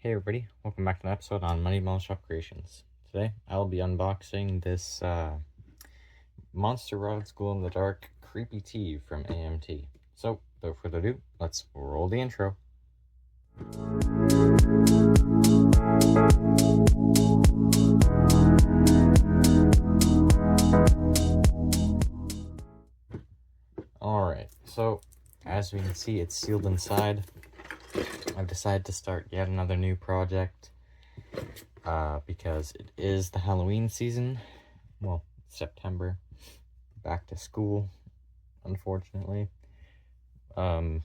Hey everybody, welcome back to an episode on Money Mall Shop Creations. Today I'll be unboxing this Monster Rods Glow in the Dark Creepy Tea from AMT. So, without further ado, let's roll the intro. Alright, so as we can see, it's sealed inside. I've decided to start yet another new project because it is the Halloween season. Well, September, back to school, unfortunately. Halloween's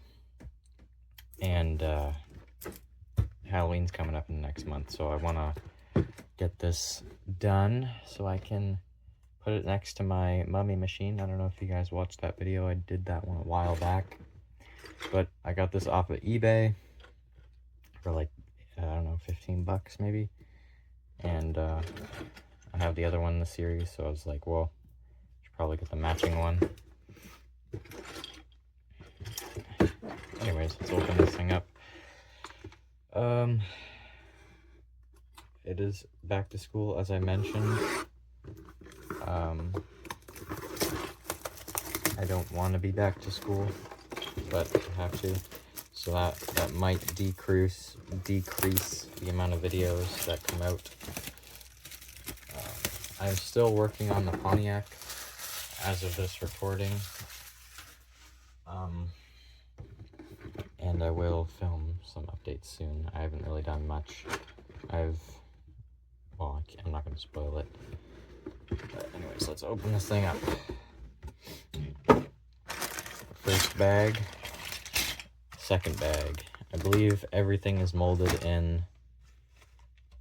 coming up in the next month, so I want to get this done so I can put it next to my mummy machine. I don't know if you guys watched that video. I did that one a while back. But I got this off of eBay for like, I don't know, 15 bucks maybe. And I have the other one in the series, so I was like, well, I should probably get the matching one. Anyways, let's open this thing up. It is back to school, as I mentioned. I don't want to be back to school, but I have to, so that might decrease the amount of videos that come out. I'm still working on the Pontiac as of this recording, and I will film some updates soon. I haven't really done much. I'm not going to spoil it. But anyways, let's open this thing up. First bag. Second bag. I believe everything is molded in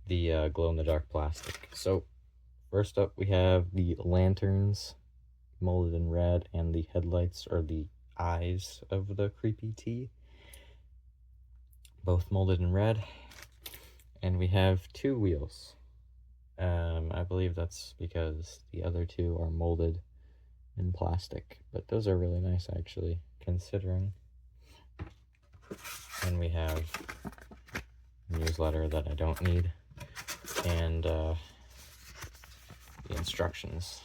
the glow-in-the-dark plastic. So, first up we have the lanterns molded in red, and the headlights, or the eyes of the creepy tea, both molded in red. And we have two wheels. I believe that's because the other two are molded in plastic, but those are really nice actually, considering. And we have a newsletter that I don't need, and the instructions.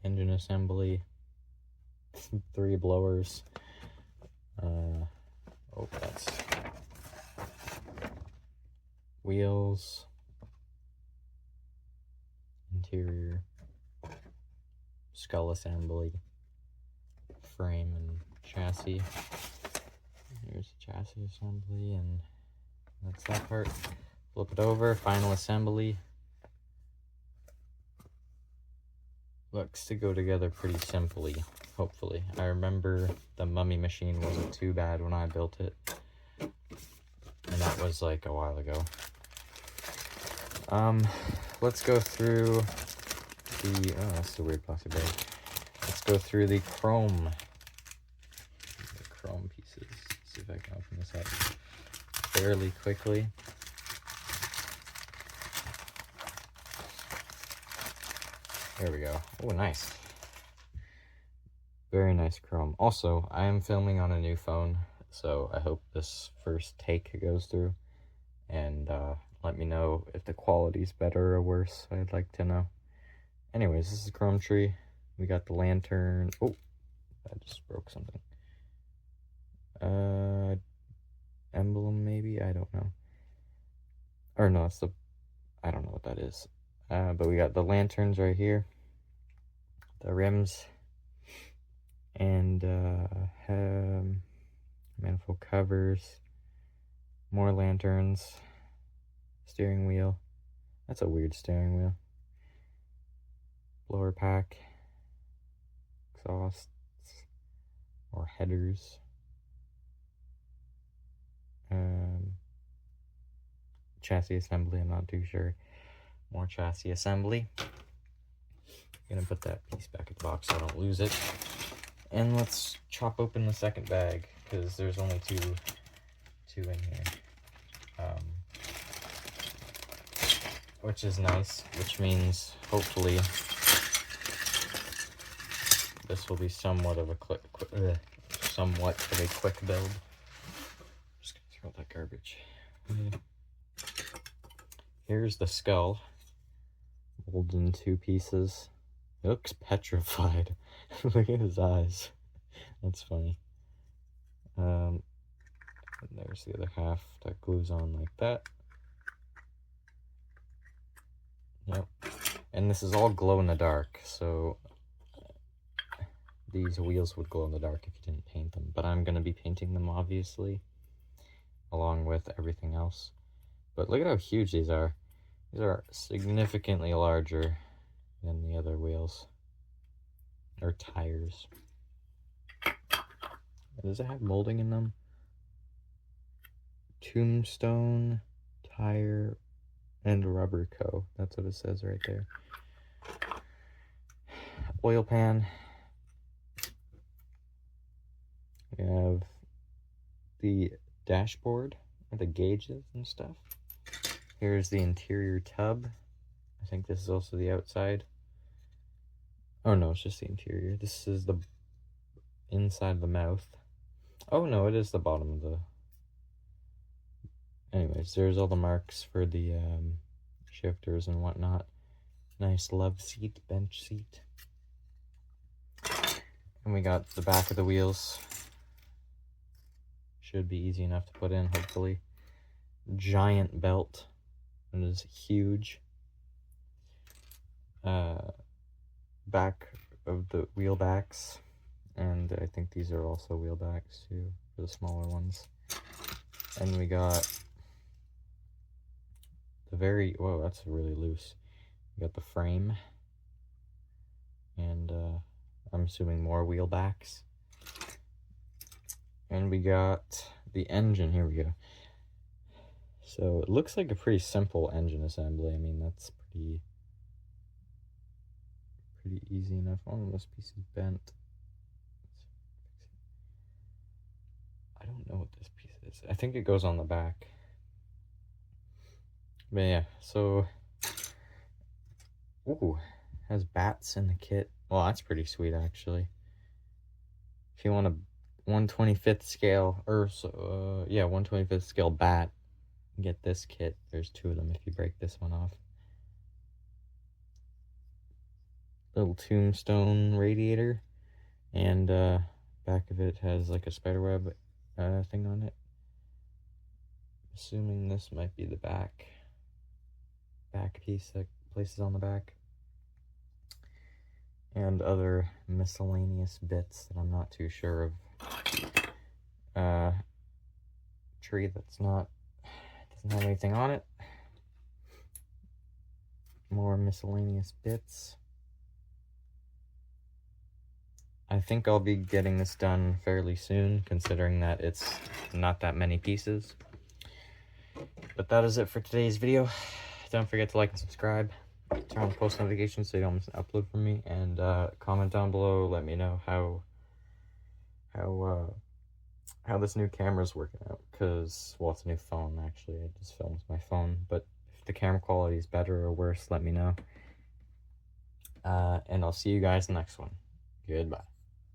Engine assembly, 3 blowers. That's wheels, interior, skull assembly, frame and chassis. Here's the chassis assembly, and that's that part. Flip it over, final assembly. Looks to go together pretty simply, hopefully. I remember the mummy machine wasn't too bad when I built it, and that was like a while ago. Let's go through the, oh, that's a weird plastic bag. Let's go through the chrome pieces. Let's see if I can open this up fairly quickly. There we go. Oh, nice. Very nice chrome. Also, I am filming on a new phone, so I hope this first take goes through, and let me know if the quality's better or worse. I'd like to know. Anyways, this is a chrome tree. We got the lantern. Oh, I just broke something. Emblem maybe? I don't know. Or no, it's the, I don't know what that is. But we got the lanterns right here. The rims. And manifold covers. More lanterns. Steering wheel. That's a weird steering wheel. Blower pack. Exhausts. Or headers. Chassis assembly, I'm not too sure. More chassis assembly. I'm gonna put that piece back in the box so I don't lose it. And let's chop open the second bag, because there's only two in here. Which is nice, which means hopefully this will be somewhat of a quick build. Throw that garbage. Here's the skull. Molded in 2 pieces. It looks petrified. Look at his eyes. That's funny. And there's the other half that glues on like that. Yep. And this is all glow in the dark, so these wheels would glow in the dark if you didn't paint them. But I'm going to be painting them, obviously, along with everything else. But look at how huge these are. These are significantly larger than the other wheels. Or tires. Does it have molding in them? Tombstone, tire, and Rubber Co. That's what it says right there. Oil pan. We have the dashboard with the gauges and stuff. Here's the interior tub. I think this is also the outside. Oh no, it's just the interior. This is the inside of the mouth. Oh no, it is the bottom of the... Anyways, there's all the marks for the shifters and whatnot. Nice love seat, bench seat. And we got the back of the wheels. Should be easy enough to put in, hopefully. Giant belt. It is huge. Back of the wheel backs. And I think these are also wheel backs too, for the smaller ones. And we got the very... Whoa, that's really loose. We got the frame. And I'm assuming more wheel backs. And we got the engine. Here we go. So it looks like a pretty simple engine assembly. I mean, that's pretty easy enough. Oh, this piece is bent. I don't know what this piece is. I think it goes on the back. But yeah, so... Ooh, has bats in the kit. Well, that's pretty sweet, actually. If you want a 1/25th scale, or yeah, 1/25th scale bat, get this kit. There's 2 of them if you break this one off. Little tombstone radiator, and back of it has like a spiderweb thing on it. Assuming this might be the back piece that places on the back. And other miscellaneous bits that I'm not too sure of. Tree that's not, doesn't have anything on it. More miscellaneous bits. I think I'll be getting this done fairly soon, considering that it's not that many pieces. But that is it for today's video. Don't forget to like and subscribe. Turn on post notifications so you don't miss an upload from me. And comment down below. Let me know how this new camera's working out. Because, well, it's a new phone, actually. I just filmed with my phone. But if the camera quality is better or worse, let me know. And I'll see you guys in the next one. Goodbye.